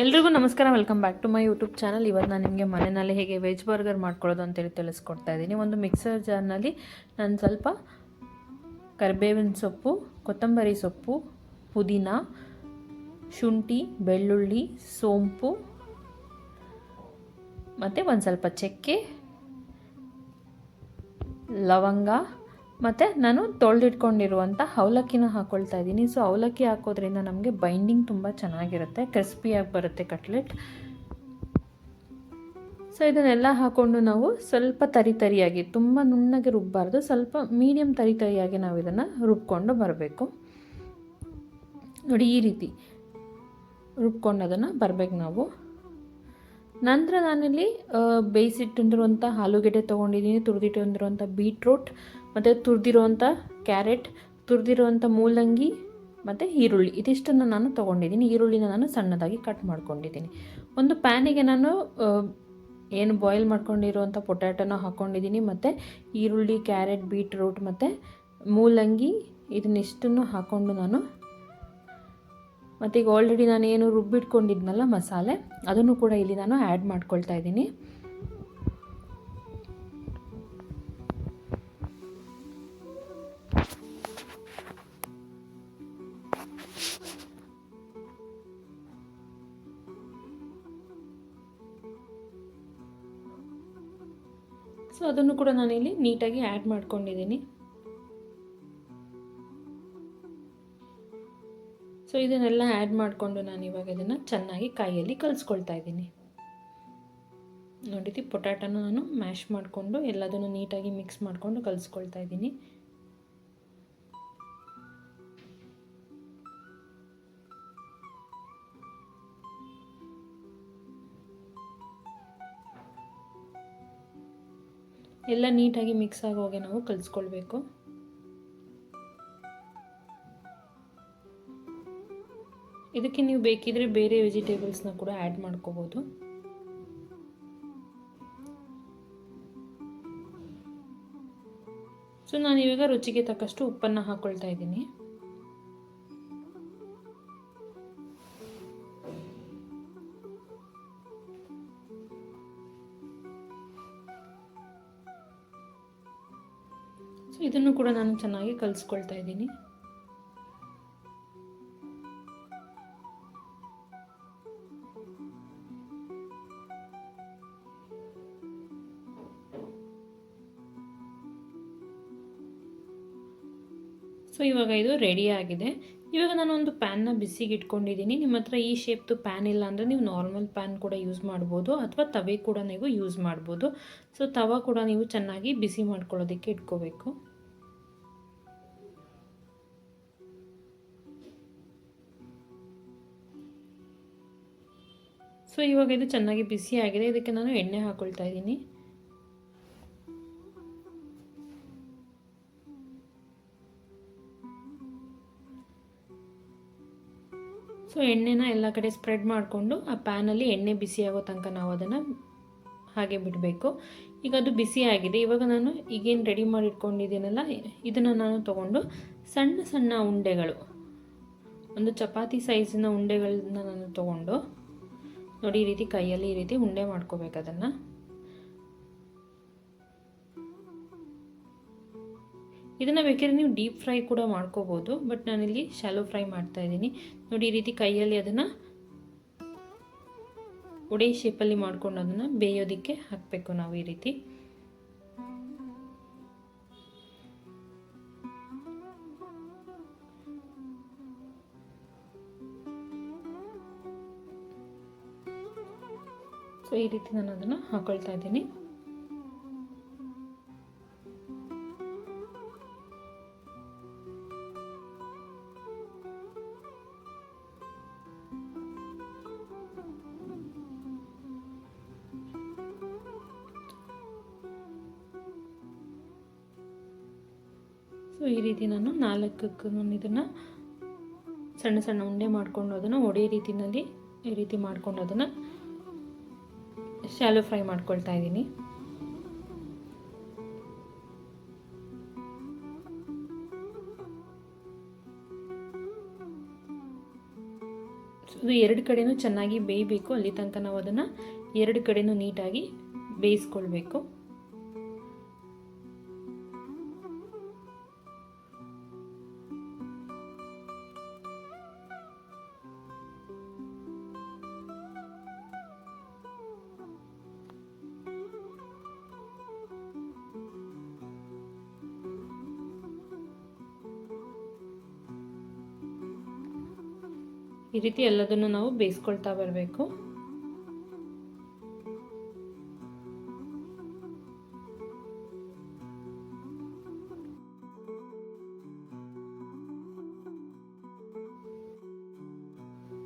ಎಲ್ರಿಗೂ ನಮಸ್ಕಾರ, welcome back to my YouTube channel. ಇವತ್ತು ನಾನು ನಿಮಗೆ ಮನೆಯಲ್ಲಿ ಹೇಗೆ ವೆಜ್ ಬರ್ಗರ್ ಮಾಡ್ಕೊಳ್ಳೋದು ಅಂತೇಳಿ ತಿಳಿಸ್ಕೊಡ್ತಾ ಇದ್ದೀನಿ. ಒಂದು ಮಿಕ್ಸರ್ ಜಾರ್ನಲ್ಲಿ ನಾನು ಸ್ವಲ್ಪ ಕರಿಬೇವಿನ ಸೊಪ್ಪು, ಕೊತ್ತಂಬರಿ ಸೊಪ್ಪು, ಪುದೀನ, ಶುಂಠಿ, ಬೆಳ್ಳುಳ್ಳಿ, ಸೋಂಪು ಮತ್ತು ಒಂದು ಸ್ವಲ್ಪ ಚಕ್ಕೆ, ಲವಂಗ ಮತ್ತು ನಾನು ತೊಳೆದಿಟ್ಕೊಂಡಿರುವಂಥ ಅವಲಕ್ಕಿನ ಹಾಕ್ಕೊಳ್ತಾ ಇದ್ದೀನಿ. ಸೊ ಅವಲಕ್ಕಿ ಹಾಕೋದ್ರಿಂದ ನಮಗೆ ಬೈಂಡಿಂಗ್ ತುಂಬ ಚೆನ್ನಾಗಿರುತ್ತೆ, ಕ್ರಿಸ್ಪಿಯಾಗಿ ಬರುತ್ತೆ ಕಟ್ಲೆಟ್. ಸೊ ಇದನ್ನೆಲ್ಲ ಹಾಕ್ಕೊಂಡು ನಾವು ಸ್ವಲ್ಪ ತರಿಯಾಗಿ, ತುಂಬ ನುಣ್ಣಗೆ ರುಬ್ಬಾರ್ದು, ಸ್ವಲ್ಪ ಮೀಡಿಯಮ್ ತರಿಯಾಗಿ ನಾವು ಇದನ್ನು ರುಬ್ಕೊಂಡು ಬರಬೇಕು. ನೋಡಿ, ಈ ರೀತಿ ರುಬ್ಕೊಂಡು ಅದನ್ನು ಬರಬೇಕು ನಾವು. ನಂತರ ನಾನಿಲ್ಲಿ ಬೇಯಿಸಿಟ್ಟಿರುವಂಥ ಆಲೂಗೆಡ್ಡೆ ತೊಗೊಂಡಿದ್ದೀನಿ, ತುರಿದಿಟ್ಟಿರುವಂಥ ಬೀಟ್ರೂಟ್ ಮತ್ತು ತುರಿದಿರುವಂಥ ಕ್ಯಾರೆಟ್, ತುರಿದಿರುವಂಥ ಮೂಲಂಗಿ ಮತ್ತು ಈರುಳ್ಳಿ, ಇದಿಷ್ಟನ್ನು ನಾನು ತೊಗೊಂಡಿದ್ದೀನಿ. ಈರುಳ್ಳಿನ ನಾನು ಸಣ್ಣದಾಗಿ ಕಟ್ ಮಾಡ್ಕೊಂಡಿದ್ದೀನಿ. ಒಂದು ಪ್ಯಾನಿಗೆ ನಾನು ಏನು ಬಾಯ್ಲ್ ಮಾಡ್ಕೊಂಡಿರುವಂಥ ಪೊಟ್ಯಾಟೊನ ಹಾಕ್ಕೊಂಡಿದ್ದೀನಿ, ಮತ್ತು ಈರುಳ್ಳಿ, ಕ್ಯಾರೆಟ್, ಬೀಟ್ರೂಟ್ ಮತ್ತು ಮೂಲಂಗಿ ಇದನ್ನಿಷ್ಟನ್ನು ಹಾಕ್ಕೊಂಡು ನಾನು, ಮತ್ತು ಈಗ ಆಲ್ರೆಡಿ ನಾನು ಏನು ರುಬ್ಬಿಟ್ಕೊಂಡಿದ್ನಲ್ಲ ಮಸಾಲೆ, ಅದನ್ನು ಕೂಡ ಇಲ್ಲಿ ನಾನು ಆ್ಯಡ್ ಮಾಡ್ಕೊಳ್ತಾ ಇದ್ದೀನಿ. ಸೊ ಅದನ್ನು ಕೂಡ ನಾನಿಲ್ಲಿ ನೀಟಾಗಿ ಆ್ಯಡ್ ಮಾಡ್ಕೊಂಡಿದ್ದೀನಿ. ಸೊ ಇದನ್ನೆಲ್ಲ ಆ್ಯಡ್ ಮಾಡಿಕೊಂಡು ನಾನು ಇವಾಗ ಇದನ್ನು ಚೆನ್ನಾಗಿ ಕೈಯಲ್ಲಿ ಕಲಿಸ್ಕೊಳ್ತಾ ಇದ್ದೀನಿ. ನೋಡಿದ್ದು ಪೊಟ್ಯಾಟೊನ ನಾನು ಮ್ಯಾಶ್ ಮಾಡಿಕೊಂಡು ಎಲ್ಲದನ್ನು ನೀಟಾಗಿ ಮಿಕ್ಸ್ ಮಾಡಿಕೊಂಡು ಕಲಿಸ್ಕೊಳ್ತಾ ಇದ್ದೀನಿ. ಎಲ್ಲ ನೀಟಾಗಿ ಮಿಕ್ಸ್ ಆಗೋಗೆ ನಾವು ಕಲಿಸ್ಕೊಳ್ಬೇಕು. ಇದಕ್ಕೆ ನೀವು ಬೇಕಿದ್ರೆ ಬೇರೆ ವೆಜಿಟೇಬಲ್ಸ್ನ ಕೂಡ ಆ್ಯಡ್ ಮಾಡ್ಕೋಬೋದು. ಸೊ ನಾನು ಇವಾಗ ರುಚಿಗೆ ತಕ್ಕಷ್ಟು ಉಪ್ಪನ್ನು ಹಾಕ್ಕೊಳ್ತಾ ಇದ್ದೀನಿ. ಸೊ ಇದನ್ನು ಕೂಡ ನಾನು ಚೆನ್ನಾಗಿ ಕಲಿಸ್ಕೊಳ್ತಾ ಇದ್ದೀನಿ. ಸೊ ಇವಾಗ ಇದು ರೆಡಿ ಆಗಿದೆ. ಇವಾಗ ನಾನು ಒಂದು ಪ್ಯಾನ್ನ ಬಿಸಿಗೆ ಇಟ್ಕೊಂಡಿದ್ದೀನಿ. ನಿಮ್ಮ ಹತ್ರ ಈ ಶೇಪ್ದು ಪ್ಯಾನ್ ಇಲ್ಲ ಅಂದರೆ ನೀವು ನಾರ್ಮಲ್ ಪ್ಯಾನ್ ಕೂಡ ಯೂಸ್ ಮಾಡ್ಬೋದು, ಅಥವಾ ತವೆ ಕೂಡ ನೀವು ಯೂಸ್ ಮಾಡ್ಬೋದು. ಸೊ ತವ ಕೂಡ ನೀವು ಚೆನ್ನಾಗಿ ಬಿಸಿ ಮಾಡ್ಕೊಳ್ಳೋದಕ್ಕೆ ಇಟ್ಕೋಬೇಕು. ಸೊ ಇವಾಗ ಇದು ಚೆನ್ನಾಗಿ ಬಿಸಿ ಆಗಿದೆ. ಇದಕ್ಕೆ ನಾನು ಎಣ್ಣೆ ಹಾಕ್ಕೊಳ್ತಾ ಇದ್ದೀನಿ. ಸೊ ಎಣ್ಣೆನ ಎಲ್ಲ ಕಡೆ ಸ್ಪ್ರೆಡ್ ಮಾಡಿಕೊಂಡು ಆ ಪ್ಯಾನಲ್ಲಿ ಎಣ್ಣೆ ಬಿಸಿ ಆಗೋ ತನಕ ನಾವು ಅದನ್ನು ಹಾಗೆ ಬಿಡಬೇಕು. ಈಗ ಅದು ಬಿಸಿ ಆಗಿದೆ. ಇವಾಗ ನಾನು ಈಗೇನು ರೆಡಿ ಮಾಡಿ ಇಟ್ಕೊಂಡಿದ್ದೀನಲ್ಲ, ಇದನ್ನು ನಾನು ತೊಗೊಂಡು ಸಣ್ಣ ಸಣ್ಣ ಉಂಡೆಗಳು, ಒಂದು ಚಪಾತಿ ಸೈಜಿನ ಉಂಡೆಗಳನ್ನ ನಾನು ತೊಗೊಂಡು, ನೋಡಿ ಈ ರೀತಿ ಕೈಯಲ್ಲಿ ಈ ರೀತಿ ಉಂಡೆ ಮಾಡ್ಕೋಬೇಕು. ಅದನ್ನು ಇದನ್ನು ಬೇಕಾದ್ರೆ ನೀವು ಡೀಪ್ ಫ್ರೈ ಕೂಡ ಮಾಡ್ಕೋಬೋದು, ಬಟ್ ನಾನಿಲ್ಲಿ ಶಾಲೋ ಫ್ರೈ ಮಾಡ್ತಾ ಇದ್ದೀನಿ. ನೋಡಿ ಈ ರೀತಿ ಕೈಯಲ್ಲಿ ಅದನ್ನು ಉಡೆ ಶೇಪಲ್ಲಿ ಮಾಡ್ಕೊಂಡು ಅದನ್ನು ಬೇಯೋದಕ್ಕೆ ಹಾಕಬೇಕು ನಾವು ಈ ರೀತಿ. ಸೊ ಈ ರೀತಿ ನಾನು ಅದನ್ನು ಹಾಕೊಳ್ತಾ ಇದ್ದೀನಿ. ಸೊ ಈ ರೀತಿ ನಾನು ನಾಲ್ಕಕ್ಕೆ ಇದನ್ನು ಸಣ್ಣ ಸಣ್ಣ ಉಂಡೆ ಮಾಡಿಕೊಂಡು ಅದನ್ನು ಒಡೆ ರೀತಿಯಲ್ಲಿ ಈ ರೀತಿ ಮಾಡಿಕೊಂಡು ಅದನ್ನು ಶಾಲೋ ಫ್ರೈ ಮಾಡ್ಕೊಳ್ತಾ ಇದ್ದೀನಿ. ಇದು ಎರಡು ಕಡೆನೂ ಚೆನ್ನಾಗಿ ಬೇಯಬೇಕು. ಅಲ್ಲಿ ತನಕ ನಾವು ಅದನ್ನು ಎರಡು ಕಡೆನೂ ನೀಟಾಗಿ ಬೇಯಿಸ್ಕೊಳ್ಬೇಕು. ಈ ರೀತಿ ಎಲ್ಲದನ್ನು ನಾವು ಬೇಯಿಸ್ಕೊಳ್ತಾ ಬರಬೇಕು.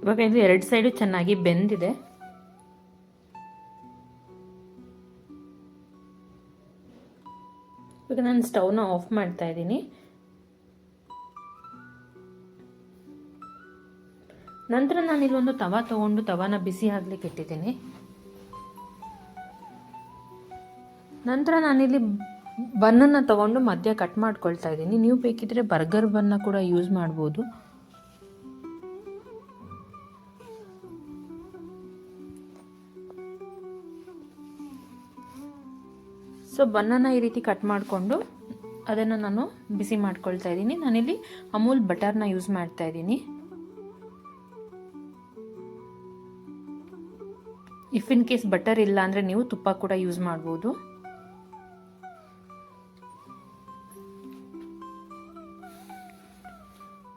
ಇವಾಗ ಇದು ಎರಡು ಸೈಡು ಚೆನ್ನಾಗಿ ಬೆಂದಿದೆ. ಇವಾಗ ನಾನು ಸ್ಟವ್ನ ಆಫ್ ಮಾಡ್ತಾ ಇದ್ದೀನಿ. ನಂತರ ನಾನಿಲ್ಲಿ ಒಂದು ತವಾ ತಗೊಂಡು ತವಾನ ಬಿಸಿ ಆಗ್ಲಿಕ್ಕೆ ಇಟ್ಟಿದ್ದೀನಿ. ನಂತರ ನಾನಿಲ್ಲಿ ಬನ್ನನ್ನು ತಗೊಂಡು ಮಧ್ಯ ಕಟ್ ಮಾಡ್ಕೊಳ್ತಾ ಇದ್ದೀನಿ. ನೀವು ಬೇಕಿದ್ರೆ ಬರ್ಗರ್ ಬನ್ನ ಕೂಡ ಯೂಸ್ ಮಾಡ್ಬೋದು. ಸೊ ಬನ್ನನ್ನು ಈ ರೀತಿ ಕಟ್ ಮಾಡಿಕೊಂಡು ಅದನ್ನು ನಾನು ಬಿಸಿ ಮಾಡ್ಕೊಳ್ತಾ ಇದ್ದೀನಿ. ನಾನಿಲ್ಲಿ ಅಮೂಲ್ ಬಟರ್ನ ಯೂಸ್ ಮಾಡ್ತಾ ಇದ್ದೀನಿ. ಇಫ್ ಇನ್ ಕೇಸ್ ಬಟರ್ ಇಲ್ಲ ಅಂದರೆ ನೀವು ತುಪ್ಪ ಕೂಡ ಯೂಸ್ ಮಾಡ್ಬೋದು.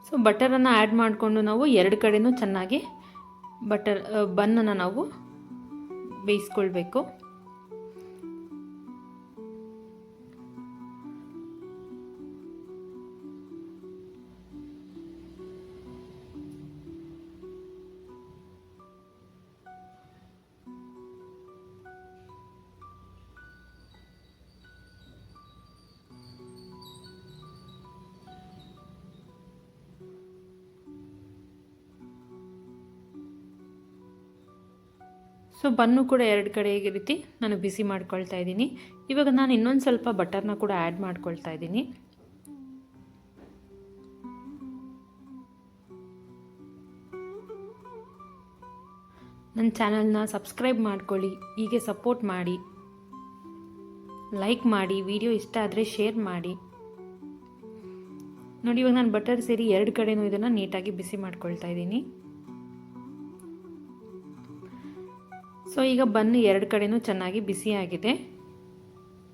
ಸೊ ಬಟರನ್ನು ಆ್ಯಡ್ ಮಾಡಿಕೊಂಡು ನಾವು ಎರಡು ಕಡೆನೂ ಚೆನ್ನಾಗಿ ಬನ್ನನ್ನು ನಾವು ಬೇಯಿಸ್ಕೊಳ್ಬೇಕು. ಸೊ ಬನ್ನು ಕೂಡ ಎರಡು ಕಡೆ ಈ ರೀತಿ ನಾನು ಬಿಸಿ ಮಾಡ್ಕೊಳ್ತಾ ಇದ್ದೀನಿ. ಇವಾಗ ನಾನು ಇನ್ನೊಂದು ಸ್ವಲ್ಪ ಬಟರ್ನ ಕೂಡ ಆ್ಯಡ್ ಮಾಡ್ಕೊಳ್ತಾ ಇದ್ದೀನಿ. ನನ್ನ ಚಾನಲ್ನ ಸಬ್ಸ್ಕ್ರೈಬ್ ಮಾಡ್ಕೊಳ್ಳಿ, ಹೀಗೆ ಸಪೋರ್ಟ್ ಮಾಡಿ, ಲೈಕ್ ಮಾಡಿ, ವಿಡಿಯೋ ಇಷ್ಟ ಆದರೆ ಶೇರ್ ಮಾಡಿ. ನೋಡಿ ಇವಾಗ ನಾನು ಬಟರ್ ಸೇರಿ ಎರಡು ಕಡೆನೂ ಇದನ್ನು ನೀಟಾಗಿ ಬಿಸಿ ಮಾಡ್ಕೊಳ್ತಾ ಇದ್ದೀನಿ. ಸೊ ಈಗ ಬನ್ ಎರಡು ಕಡೆನೂ ಚೆನ್ನಾಗಿ ಬಿಸಿಯಾಗಿದೆ.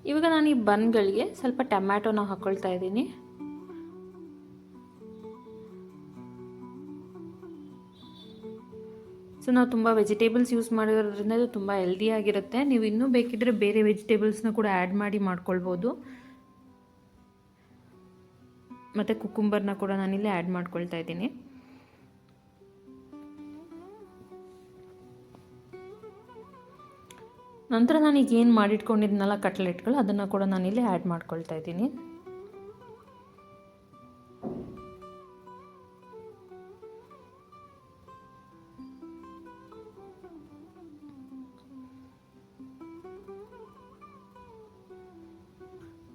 ಇವಾಗ ನಾನು ಈ ಬನ್ಗಳಿಗೆ ಸ್ವಲ್ಪ ಟೊಮ್ಯಾಟೊನ ಹಾಕ್ಕೊಳ್ತಾ ಇದ್ದೀನಿ. ಸೊ ನಾವು ತುಂಬ ವೆಜಿಟೇಬಲ್ಸ್ ಯೂಸ್ ಮಾಡೋದ್ರಿಂದ ಇದು ತುಂಬ ಹೆಲ್ದಿಯಾಗಿರುತ್ತೆ. ನೀವು ಇನ್ನೂ ಬೇಕಿದ್ದರೆ ಬೇರೆ ವೆಜಿಟೇಬಲ್ಸ್ನ ಕೂಡ ಆ್ಯಡ್ ಮಾಡಿ ಮಾಡ್ಕೊಳ್ಬೋದು. ಮತ್ತು ಕುಕುಂಬರ್ನ ಕೂಡ ನಾನಿಲ್ಲಿ ಆ್ಯಡ್ ಮಾಡ್ಕೊಳ್ತಾ ಇದ್ದೀನಿ. ನಂತರ ನಾನೀಗ ಏನು ಮಾಡಿಟ್ಕೊಂಡಿದ್ನಲ್ಲ ಕಟ್ಲೆಟ್ಗಳು, ಅದನ್ನು ಕೂಡ ನಾನಿಲ್ಲಿ ಆ್ಯಡ್ ಮಾಡ್ಕೊಳ್ತಾ ಇದ್ದೀನಿ.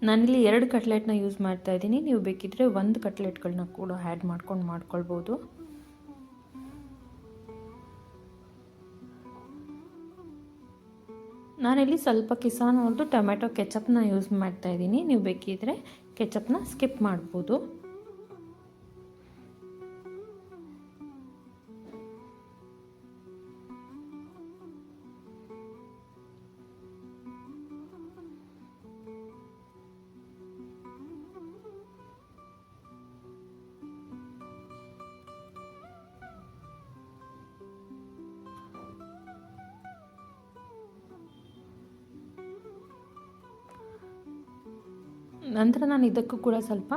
ನಾನಿಲ್ಲಿ ಎರಡು ಕಟ್ಲೆಟ್ನ ಯೂಸ್ ಮಾಡ್ತಾ ಇದ್ದೀನಿ. ನೀವು ಬೇಕಿದ್ದರೆ ಒಂದು ಕಟ್ಲೆಟ್ಗಳನ್ನ ಕೂಡ ಆ್ಯಡ್ ಮಾಡ್ಕೊಳ್ಬೋದು. ನಾನಿಲ್ಲಿ ಸ್ವಲ್ಪ ಕಿಸಾನ್ ಅವ್ರದ್ದು ಟೊಮೆಟೊ ಕೆಚಪ್ನ ಯೂಸ್ ಮಾಡ್ತಾ ಇದ್ದೀನಿ. ನೀವು ಬೇಕಿದ್ರೆ ಕೆಚಪ್ನ ಸ್ಕಿಪ್ ಮಾಡ್ಬೋದು. ನಂತರ ನಾನು ಇದಕ್ಕೂ ಕೂಡ ಸ್ವಲ್ಪ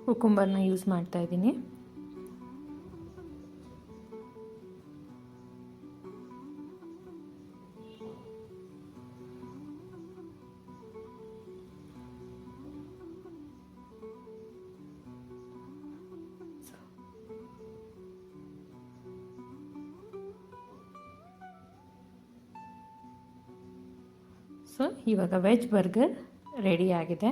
ಕುಕುಂಬರ್ನ ಯೂಸ್ ಮಾಡ್ತಾ ಇದ್ದೀನಿ. ಸೊ ಇವಾಗ ವೆಜ್ ಬರ್ಗರ್ ರೆಡಿ ಆಗಿದೆ.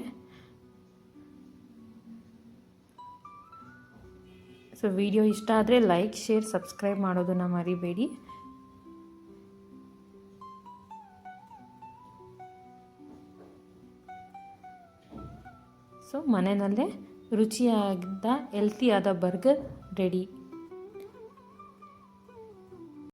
ಸೊ ಸೊ ವಿಡಿಯೋ ಇಷ್ಟ ಆದರೆ ಲೈಕ್, ಶೇರ್, ಸಬ್ಸ್ಕ್ರೈಬ್ ಮಾಡೋದನ್ನು ಮರಿಬೇಡಿ. ಸೊ ಮನೆಯಲ್ಲೇ ರುಚಿಯಾದ ಹೆಲ್ತಿಯಾದ ಬರ್ಗರ್ ರೆಡಿ.